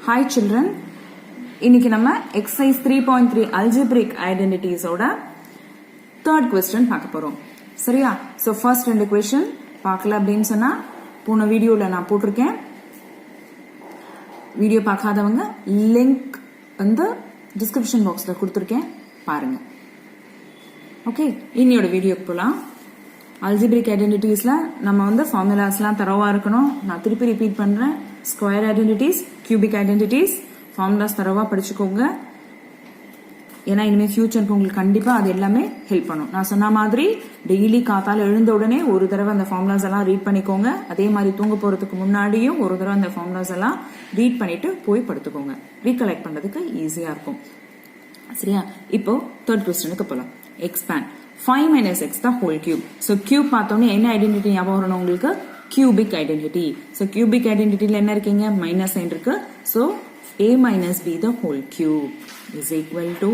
Hi children, இன்னைக்கு நம்ம exercise 3.3 algebraic identities ஓட third question பார்க்க போறோம். சரியா? So first ரெண்டு question பார்க்கல அப்படின்னு சொன்னா போன வீடியோல நான் போட்டிருக்கேன். வீடியோ பார்க்காதவங்க லிங்க் வந்து டிஸ்கிரிப்ஷன் பாக்ஸ்ல கொடுத்திருக்கேன், பாருங்க. ஓகே, இன்னையோட வீடியோக்கு போலாம். அல்ஜிபிரிக் ஐடென்டிட்டிஸ்ல நம்ம வந்து ஃபார்முலாஸ்லாம் தரவா இருக்கணும். நான் திருப்பி ரிப்பீட் பண்றேன். Square identities, cubic identities, formulas தரவா படிச்சுக்கோங்க. ஏன்னா இனிமே ஃபியூச்சருக்கு உங்களுக்கு கண்டிப்பா அது எல்லாமே ஹெல்ப் பண்ணும். நான் சொன்ன மாதிரி டெய்லி காத்தால எழுந்த உடனே ஒரு தடவை அந்த ஃபார்முலாஸ் எல்லாம் ரீட் பண்ணிக்கோங்க. அதே மாதிரி தூங்க போறதுக்கு முன்னாடியும் ஒரு தடவை அந்த ஃபார்முலாஸ் எல்லாம் ரீட் பண்ணிட்டு போய் படுத்துக்கோங்க. ரீகலெக்ட் பண்றதுக்கு ஈஸியா இருக்கும். சரியா? இப்போ தேர்ட் क्वेश्चनக்கு போலாம். Expand 5 minus x the whole cube. So cube பார்த்தோன்னே என்ன ஐடென்டிட்டி ஞாபகம் வரணும் உங்களுக்கு? cubic identity. So cubic identityல என்ன இருக்கீங்க? மைனஸ் சைன் இருக்கு. So a minus b the whole cube is equal to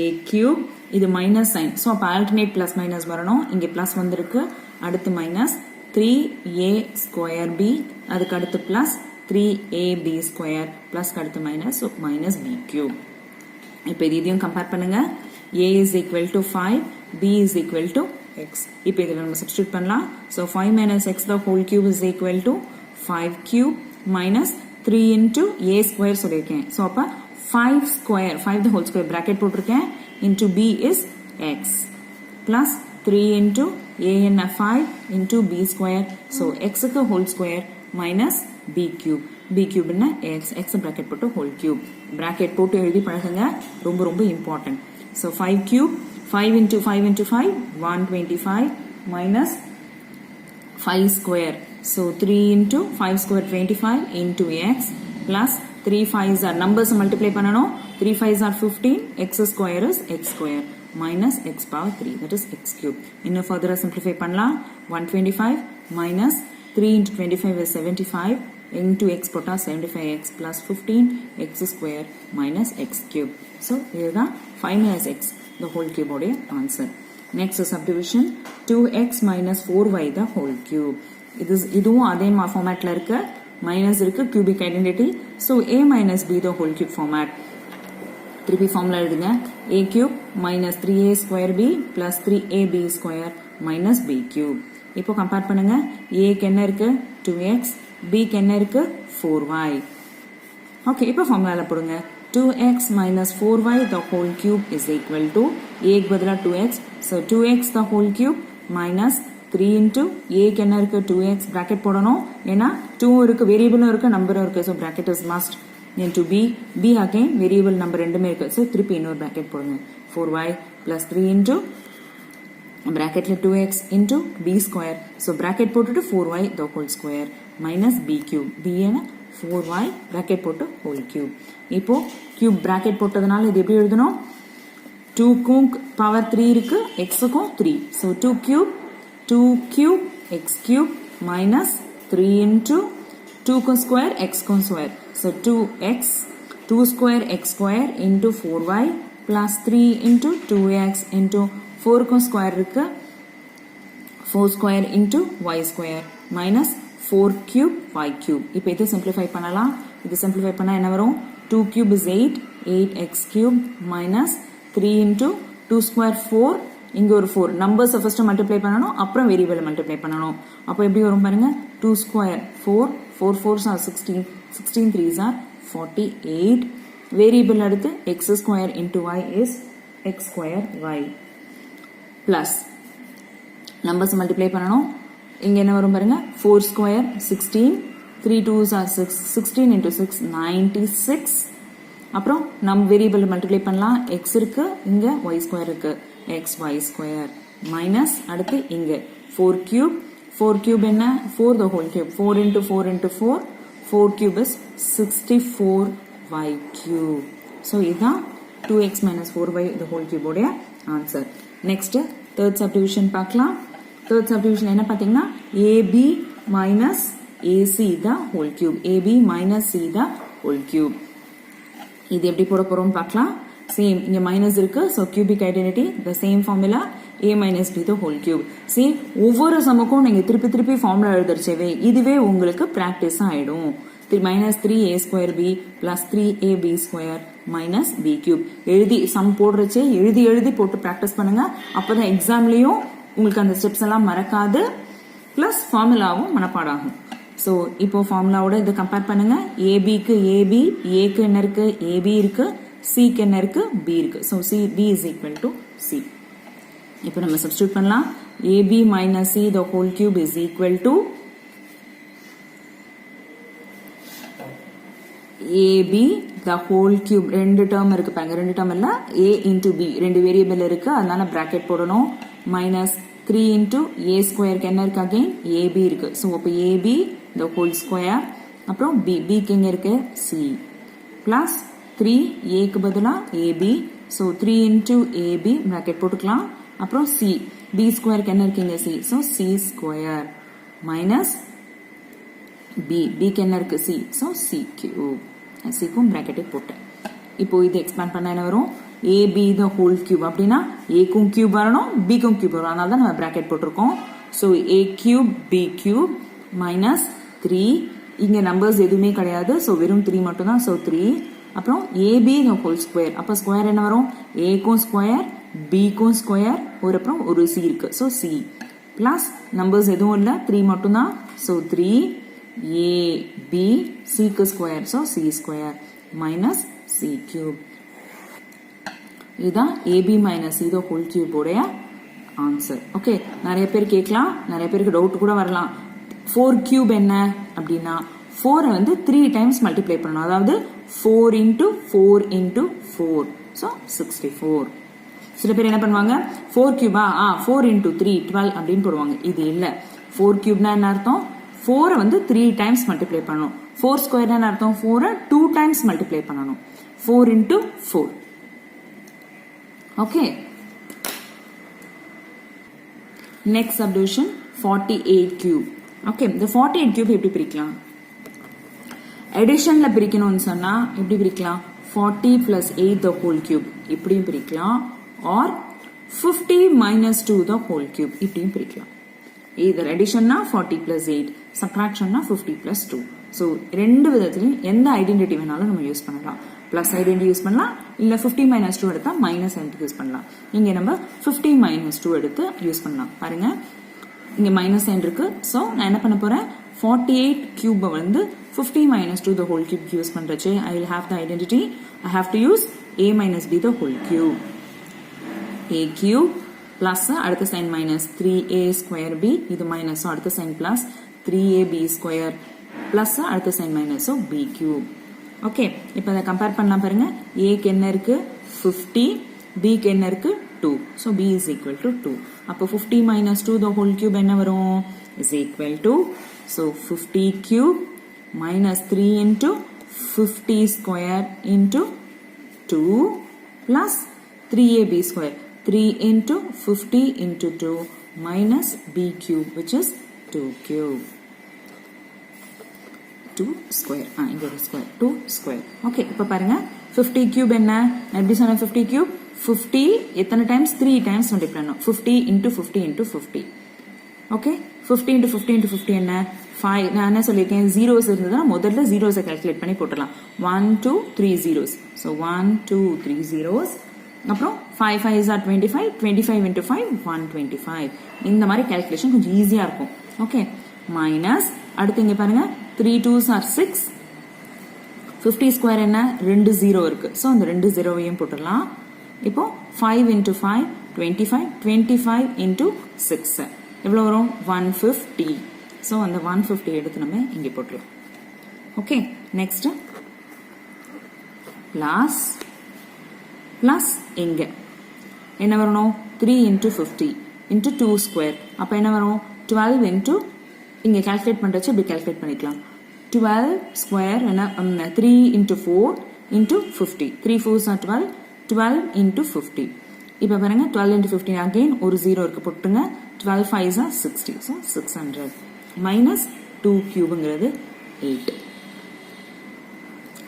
a cube. இது மைனஸ் சைன். So அப்ப alternate plus minus வரணும். இங்க plus வந்திருக்கு. அடுத்து மைனஸ் 3a square b, அதுக்கு அடுத்து plus 3ab square, plus அடுத்து minus, so minus b cube. இப்போ இதையும் கம்பேர் பண்ணுங்க. a is equal to 5, b is equal to x. இப்போ இதில் நம்ம substitute பண்ணலாம். So 5 minus x the whole cube is equal to 5 cube minus 3 into a square சொல்லியிருக்கேன். So அப்ப 5 square, 5 the whole square bracket போட்டிருக்கேன், into b is x plus 3 into a and 5 into b square. So x க்கு whole square minus b cube. b cube என்ன? x. x bracket போட்டு whole cube. bracket போட்டு எழுதி பழகுங்க, ரொம்ப ரொம்ப important. So 5 cube, 5 into 5 into 5, 125 minus 5 square. So 3 into 5 square 25 into x plus 3 5s are numbers multiply பண்ணனும். 3 5s are 15, x square is x square minus x power 3, that is x cube. இன்னும் further simplify பண்ணலாம். 125 minus 3 into 25 is 75 into x போட்டா 75x plus 15 x square minus x cube. So இதுதான் 5 minus x the whole cube உடைய answer. Next subdivision 2x minus 4y the whole cube. இதுவும் அதே formatல இருக்கு. minus இருக்கு, cubic identity. So a minus b the whole cube format. திருப்பி formula எழுதுங்க. a cube minus 3a square b plus 3ab square minus b cube. இப்போ compare பண்ணுங்க. a க்கு என்ன இருக்கு? 2x, b க்கு என்ன இருக்கு? 4y. ஓகே, இப்போ ஃபார்முலால போடுங்க. 2x minus 4y the whole cube is equal to a க்கு பதிலா 2x, so 2x the whole cube minus 3 into a க்கு என்ன இருக்கு? 2x, bracket போடணும். ஏன்னா 2 இருக்கு, வேரியபிளும் இருக்கு, நம்பரும் இருக்கு, so bracket is must. into b again variable number ரெண்டுமே இருக்கு, so திருப்பி இன்னொரு bracket போடுங்க. 4y plus 3 into bracketல 2x into b square, so bracket போட்டுட்டு 4y the whole square minus b cube. b என்ன? 4y bracket போட்டு whole cube. இப்போ cube bracket போட்டதனால இது எப்படி எழுதணும்? 2 க்கும் பவர் 3 இருக்கு, x க்கும் 3, so 2 cube x cube minus 3 into 2 க்கும் square x க்கும் square, so 2 square x square into 4y plus 3 into 2x into 4 க்கும் square இருக்கு, 4 square into y square minus 4 cube y cube. இப்போ இதை simplify பண்ணலாம். இது simplify பண்ணா என்ன வரும்? 2 cube is 8, 8x cube minus 3 into 2 square 4, இங்க ஒரு 4, numbers first multiply பண்ணனும், அப்புறம் variable multiply பண்ணனும். அப்போ எப்படி வரும் பாருங்க? 2 square 4, 4 4s are 16, 16 3s are 48. variable அடுத்து x square into y is x square y plus numbers multiply பண்ணனும். இங்க என்ன வரும் பாருங்க? 4 square 16, 3 2s are 6, 16 into 6 96. அப்புறம் நம் வேரியபிள் மல்டிப்ளை பண்ணலாம். x இருக்கு, இங்க y ஸ்கொயர் இருக்கு, x y ஸ்கொயர் மைனஸ் அடுத்து இங்க 4 cube, 4 cube என்ன? 4 the whole cube, 4 into 4 into 4, 4 cube is 64 y cube. So இதுதான் 2x minus 4y the whole cube உடைய ஆன்சர். நெக்ஸ்ட் third subdivision பார்க்கலாம். third subdivision என்ன பாத்தீங்கன்னா ab minus ac the whole cube, ab minus c the whole cube. இது எப்படி போட போறோம் பார்க்கலாம். சேம், இங்க மைனஸ் இருக்கு, so cubic identity the same formula a minus b the whole cube. See, ஒவ்வொரு சமக்கும் நீங்க திருப்பி திருப்பி ஃபார்முலா எழுதுறச்சவே இதுவே உங்களுக்கு பிராக்டிஸ் ஆயிடும். minus 3a square b plus 3ab square minus b cube. எழுதி சம் போடுறச்சே எழுதி போட்டு பிராக்டிஸ் பண்ணுங்க. அப்பதான் எக்ஸாம்லயும் உங்களுக்கு அந்த ஸ்டெப்ஸ் எல்லாம் மறக்காது, பிளஸ் ஃபார்முலாவும் மனப்பாடாகும். ஸோ இப்போ ஃபார்முலாவோட இதை கம்பேர் பண்ணுங்க. ஏபிக்கு ஏபி, ஏக்கு என்ன இருக்கு, ஏபி இருக்கு, சிக்கு என்ன இருக்கு, பி இருக்கு. So C B is equal to C. இப்போ நம்ம சப்ஸ்டியூட் பண்ணலாம். AB minus C the whole cube is equal to AB the whole cube. ரெண்டு டேர்ம் இருக்கு பாருங்க, ரெண்டு டேர்ம் இல்ல, ஏ இன்டூ பி ரெண்டு வேரியபிள் இருக்கு, அதனால பிராக்கெட் போடணும். மைனஸ் 3 into a square என்ன இருக்கு, அகைன் ab இருக்கு. ஸோ அப்போ ab the whole square, அப்புறம் b க்கு எங்க இருக்கு c, பிளஸ் 3 a க்கு பதிலா ab. So 3 into ab bracket போட்டுக்கலாம். அப்புறம் c, b ஸ்கொயருக்கு என்ன இருக்கு இங்க c, so c square minus b க்கு என்ன இருக்கு c, so c cube. c க்கும் பிராக்கெட்டை போட்டேன். இப்போ இது எக்ஸ்பேண்ட் பண்ண என்ன வரும், ab the whole cube. அப்படின்னா a க்கும் கியூப் வரணும், b க்கும் கியூப் வரும், அதனால தான் நம்ம பிராக்கெட் போட்டிருக்கோம். So a cube b cube minus 3, இங்க நம்பர்ஸ் எதுவுமே கிடையாது, ஸோ வெறும் 3 மட்டும் தான். ஸோ 3, அப்புறம் ab the whole square. அப்ப ஸ்கொயர் என்ன வரும், a க்கும் ஸ்கொயர், b க்கும் ஸ்கொயர், ஒரு அப்புறம் ஒரு c இருக்கு, ஸோ c பிளஸ் நம்பர்ஸ் எதுவும் இல்லை, 3 மட்டும் தான். ஸோ 3 ab c க்கு square, so c square minus c cube. இதுதான் ab minus c the whole cube உடைய ஆன்சர். ஓகே, நிறைய பேர் கேட்கலாம், நிறைய பேருக்கு டவுட் கூட வரலாம். 4 கியூப் என்ன அப்படின்னா 4 வந்து 3 டைம்ஸ் மல்டிப்ளை பண்ணணும், அதாவது 4 into 4 into 4, ஸோ 64. சில பேர் என்ன பண்ணுவாங்க, 4 கியூபா 4 into 3 12 அப்படின்னு போடுவாங்க. இது இல்ல, 4 கியூப்னா என்ன அர்த்தம், 4 வந்து 3 டைம்ஸ் மல்டிப்ளை பண்ணணும். 4 ஸ்கொயர் என்ன அர்த்தம், 4 2 டைம்ஸ் மல்டிப்ளை பண்ணணும், 4 into 4. Okay. Next subdivision 48 cube. Okay, the 48 cube எப்படி பிரிக்கலாம், additionல பிரிக்கணும்னு சொன்னா எப்படி பிரிக்கலாம், 40 plus 8 the whole cube இப்படியும் பிரிக்கலாம், or 50 minus 2 the whole cube இப்படியும் பிரிக்கலாம். either additionனா 40 plus 8, subtractionனா 50 plus 2. so ரெண்டு விதத்திலும் எந்த ஐடென்டிட்டி வேணாலும் நம்ம யூஸ் பண்ணலாம். பிளஸ் ஐடென்டி யூஸ் பண்ணலாம், இல்ல 50 minus 2 எடுத்தா மைனஸ் ஐடென்டி யூஸ் பண்ணலாம். இங்க நம்ம 50 minus 2 எடுத்து யூஸ் பண்ணலாம். பாருங்க, இங்க மைனஸ் சைன் இருக்கு. சோ நான் என்ன பண்ண போறேன், 48 கியூப் வந்து 50 minus 2 the whole cube use பண்றச்சே I will have the identity, I have to use a minus b the whole cube. a cube plus அடுத்த sign minus 3a square b, இது minus, அடுத்த sign plus 3ab square plus அடுத்த sign minus, so b cube. Okay, இப்போ இதை compare பண்ணலாம். பாருங்க, a க்கு என்ன இருக்கு 50, b க்கு என்ன இருக்கு 2, so b is equal to 2. அப்போ 50 minus 2 the whole cube என்ன வரும், is equal to, so 50 cube minus 3 into 50 square into 2 plus 3ab square, 3 into 50 into 2 minus b cube, which is 2 cube. 2 square, இங்க ஒரு square 2 square. Okay, இப்போ பாருங்க 50 cube என்ன, எப்படி சொன்ன, 50 கியூப் 50 எத்தனை டைம்ஸ், 3 டைம்ஸ் மல்டிப்ளை பண்ணணும், 50 into 50 into 50. Okay, 50 into 50 into 50 என்ன 5. நான் என்ன சொல்லியிருக்கேன், ஜீரோஸ் இருந்ததுன்னா முதல்ல ஜீரோஸை கால்குலேட் பண்ணி போட்டுடலாம். 1 2 3 zeros, so 1 2 3 zeros. அப்புறம் 5 5 are 25, 25 into 5 125. இந்த மாதிரி கால்குலேஷன் கொஞ்சம் ஈஸியா இருக்கும். ஓகே, மைனஸ் அடுத்து இங்க பாருங்க 3 2s are 6, 50 ஸ்கொயர் என்ன, 2 0 இருக்கு, சோ அந்த 2 0வையும் போட்டுடலாம். இப்போ 5 into 5 25, 25 into 6 எவ்வளவு வரும், 150. சோ அந்த 150 எடுத்து நம்ம இங்க போட்டுடலாம். ஓகே, நெக்ஸ்ட் பிளஸ் எங்க என்ன வரணும், 3 into 50 into 2 ஸ்கொயர், அப்ப என்ன வரும் 12 into, இங்க கால்குலேட் பண்றச்சு இப்படி கால்குலேட் பண்ணிக்கலாம். 12 ஸ்கொயர் என்ன 3 into 4 into 50, 3 4s are 12, 12 into 50. இப்ப பாருங்க 12 into 50 again ஒரு 0 இருக்கு, போட்டுங்க. 12 5s are 60, so 600 minus 2 கியூப்ங்கிறது 8.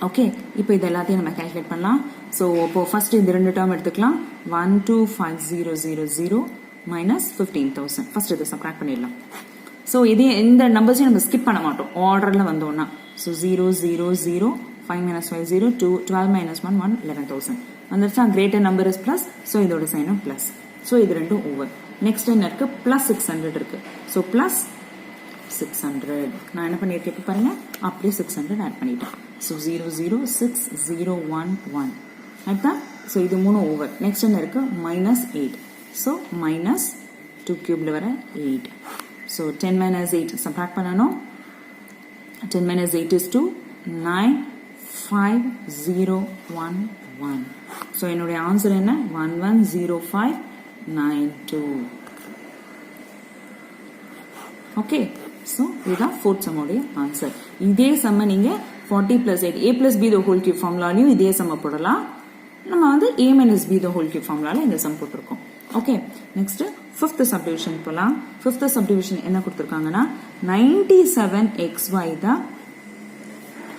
Okay, இப்போ இது எல்லாத்தையும் நம்ம கால்குலேட் பண்ணலாம். சோ இப்போ ஃபர்ஸ்ட் இந்த ரெண்டு டேர்ம் எடுத்துக்கலாம். 12500 minus 15,000. ஃபர்ஸ்ட் இதை சப்ட்ராக்ட் பண்ணிடலாம். ஸோ இதே இந்த நம்பர்ஸையும் நம்ம ஸ்கிப் பண்ண மாட்டோம் ஆர்டரில் வந்தோம்னா. ஸோ 0 0 0 5 minus 5 0 2 12 minus 1 1 11,000 வந்துருச்சா. Greater number is plus. So இதோட சைனும் பிளஸ். ஸோ இது ரெண்டும் ஓவர். நெக்ஸ்ட் என்ன இருக்கு, பிளஸ் 600 இருக்கு. ஸோ பிளஸ் 600 நான் என்ன பண்ணியிருக்கேன் இப்போ பாருங்க, அப்படியே 600 ஆட் பண்ணிட்டேன். ஸோ 0 0 6 0 1 1 ஆயிட்டா. ஸோ இது 3 ஓவர். நெக்ஸ்ட் என்ன இருக்கு, minus 8. ஸோ minus 2 கியூப்ல வர 8. ஸோ 10 minus 8 சப்ராக்ட் பண்ணணும். 10 minus 8 is 2 9 5 0 1 1. ஸோ என்னுடைய ஆன்சர் என்ன, 110592. ஓகே. ஸோ இதுதான் ஃபோர்த் சம்முடைய ஆன்சர். இதே சம்ம நீங்க 40 plus 8 a plus b the whole cube ஃபார்முலாலையும் இதே சம்ம போடலாம். நம்ம வந்து a minus b the whole cube ஃபார்முலால இந்த சம் போட்டிருக்கோம். ஓகே. நெக்ஸ்ட் ஃபிஃப்த் சப்டிவிஷன் போலாம். ஃபிஃப்த் சப்டிவிஷன் என்ன கொடுத்திருக்காங்கன்னா 97xy the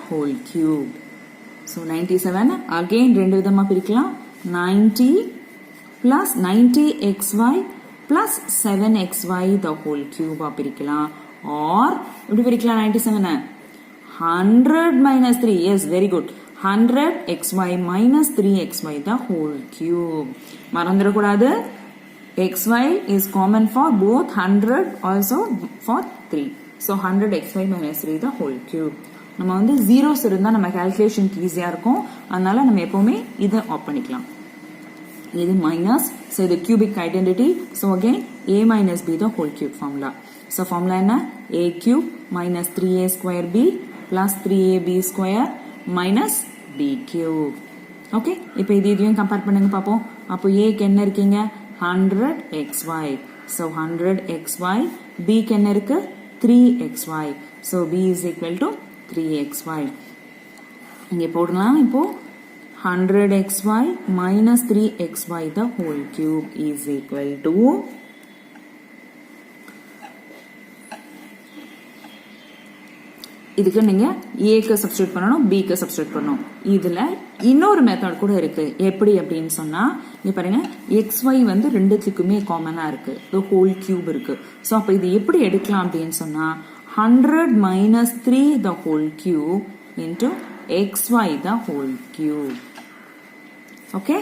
whole cube. So 97 again ரெண்டு விதமா பிரிக்கலாம். 90 plus 90xy plus 7xy the whole cube பிரிக்கலாம். or எப்படி பிரிக்கலாம் 97 100 minus 3. yes, very good. 100xy minus 3xy the whole cube. மறந்துடக்கூடாது, xy is common for both 100 also for 3. so 100xy minus 3 the whole cube. நம்ம வந்து zeros இருந்தா நம்ம calculationக்கு ஈஸியா இருக்கும். அதனால நம்ம எப்பவுமே இதை ஆஃப் பண்ணிக்கலாம். இது மைனஸ். so இது cubic identity. so again a minus b the whole cube formula. so formula என்ன, a cube minus 3a square b plus 3ab square minus b cube. Okay. இப்போ இதையும் கம்பேர் பண்ணுங்க பாப்போம். அப்போ a க்கு என்ன இருக்கீங்க, 100xy. so 100xy. b க்கு என்ன இருக்கு, 3xy. so b is equal to 3xy. இங்க போடலாம். இப்போ 100xy minus 3xy the whole cube is equal to இதுக்கு நீங்க a க்கு சப்ஸ்டிட்யூட் பண்ணனும், b க்கு சப்ஸ்டிட்யூட் பண்ணனும். இதுல இன்னொரு மெத்தட் கூட இருக்கு. எப்படி அப்படினு சொன்னா இங்க பாருங்க, xy வந்து ரெண்டுத்துக்குமே காமனா இருக்கு. the whole cube இருக்கு. சோ அப்ப இது எப்படி எடுக்கலாம் அப்படினு சொன்னா 100 minus 3 the whole cube into xy the whole cube. Okay.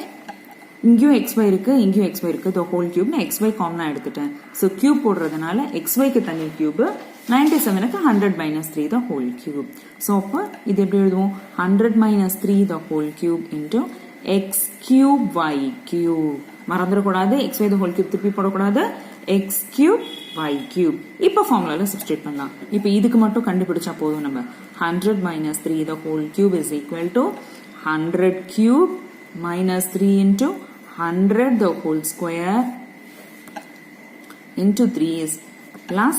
இங்கேயும் xy இருக்கு, இங்கேயும் xy இருக்கு. the whole cube நான் xy காமனா எடுத்துட்டேன். சோ cube போடுறதுனால xy க்கு தனி cube, 97 க்கு 100 minus 3 the whole cube. So அப்ப இது எப்படி எழுதுவோம், 100 minus 3 the whole cube into x cube y cube. மறந்துடக்கூடாது, xy the whole cube திருப்பி போடக்கூடாது, x cube y cube. இப்ப ஃபார்முலால சப்ஸ்டிட்யூட் பண்ணலாம். இப்ப இதுக்கு மட்டும் கண்டுபிடிச்சா போதும். நம்ம 100 minus 3 the whole cube is equal to 100 cube minus 3 into 100 the whole square into 3 is plus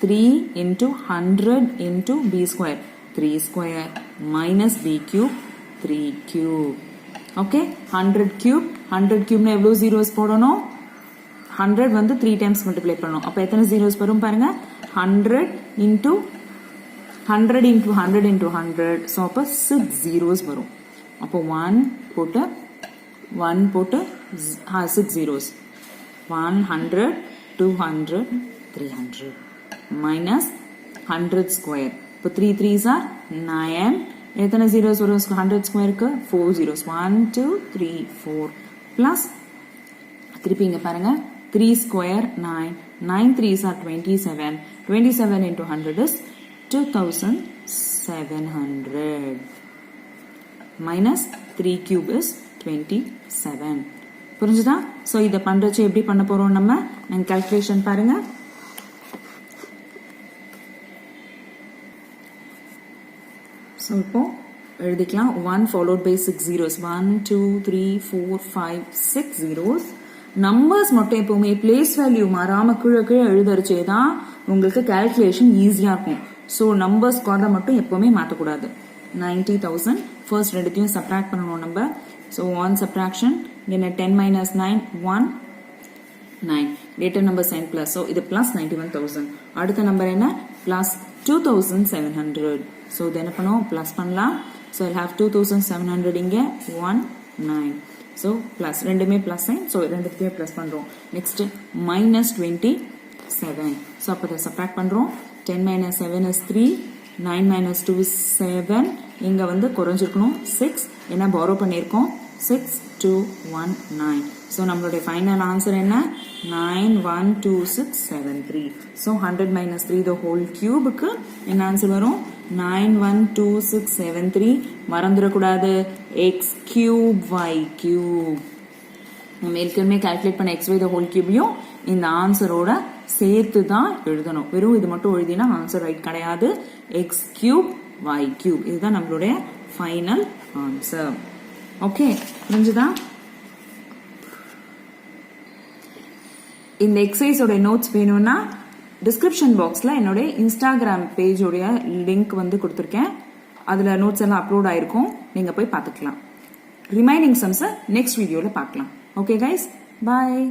3 into 100 into b square 3 square minus b cube 3 cube. okay. 100 cube னா எவ்வளவு zeros போடணும், 100 வந்து 3 times multiply பண்ணணும். அப்ப எத்தனை zeros வரும் பாருங்க, 100 into 100 into 100 into 100. so அப்ப 6 zeros வரும். அப்போ 1 போட்டு 6 zeros 100 200 300 minus 100 square. இப்போ 3 3s are 9. எத்தனை zeros வரும் 100 square க்கு, 4 zeros 1 2 3 4 plus திருப்பி இங்க பாருங்க 3 square 9 9 3s are 27 27 into 100 is 2700 minus 3 cube is 27. புரிஞ்சுதா? சோ இத பண்றச்சே எப்படி பண்ண போறோம் நம்ம கால்குலேஷன் பாருங்க. சோ இப்போ எழுதிக்கலாம். 1 followed by 6 zeros. 1 2 3 4 5 6 zeros. Numbers மட்டும் எப்பவுமே பிளேஸ் வேல்யூ மாறாம கீழே கீழே எழுதறச்சே தான் உங்களுக்கு கால்குலேஷன் ஈஸியா இருக்கும். சோ நம்பர்ஸ் கார்டர் மட்டும் எப்பவுமே மாத்தக்கூடாது. 90,000 ஃபர்ஸ்ட் ரெண்டுத்தையும் சப்ட்ராக்ட் பண்ணணும் நம்ம. So one subtraction, then 10 minus 9 1 9. Later number sign plus. So இது plus 91,000. அடுத்த நம்பர் என்ன, plus 2,700. So இது என்ன பண்ணுவோம், plus பண்ணலாம். So I'll have 2,700 இங்க 1 9. So plus ரெண்டுமே plus sign. So ரெண்டுத்தையும் plus பண்றோம். Next minus 27. 7. So அப்போ இதை சப்ராக்ட் பண்றோம். 10 minus 7 is 3. 9 minus 2 is 7. இங்க வந்து குறைஞ்சிருக்கணும் 6. என்ன borrow பண்ணியிருக்கோம் 6, 2, 1, 9. So நம்மளுடைய ஃபைனல் ஆன்சர் என்ன 91267 So 100 minus 3 the whole cubeக்கு என்ன ஆன்சர் வரும் 912673 மறந்துடக்கூடாது x cube y cube. நம்ம ஏற்கனவே கால்குலேட் பண்ண xy the whole cubeயும் இந்த ஆன்சரோட சேர்த்து தான் எழுதணும். வெறும் இது மட்டும் எழுதினா ஆன்சர் ரைட் கிடையாது. x cube y cube இதுதான் நம்மளுடைய ஃபைனல் ஆன்சர். ஓகே புரிஞ்சுதா? இந்த எக்ஸசைஸோட நோட்ஸ் வேணும்னா டிஸ்கிரிப்ஷன் பாக்ஸ்ல என்னோட இன்ஸ்டாகிராம் பேஜோடைய லிங்க் வந்து கொடுத்துருக்கேன். அதுல நோட்ஸ் எல்லாம் அப்லோட் ஆயிருக்கும். நீங்க போய் பார்த்துக்கலாம். ரிமைனிங் சம்ஸை நெக்ஸ்ட் வீடியோல பார்க்கலாம். ஓகே கைஸ், பாய்.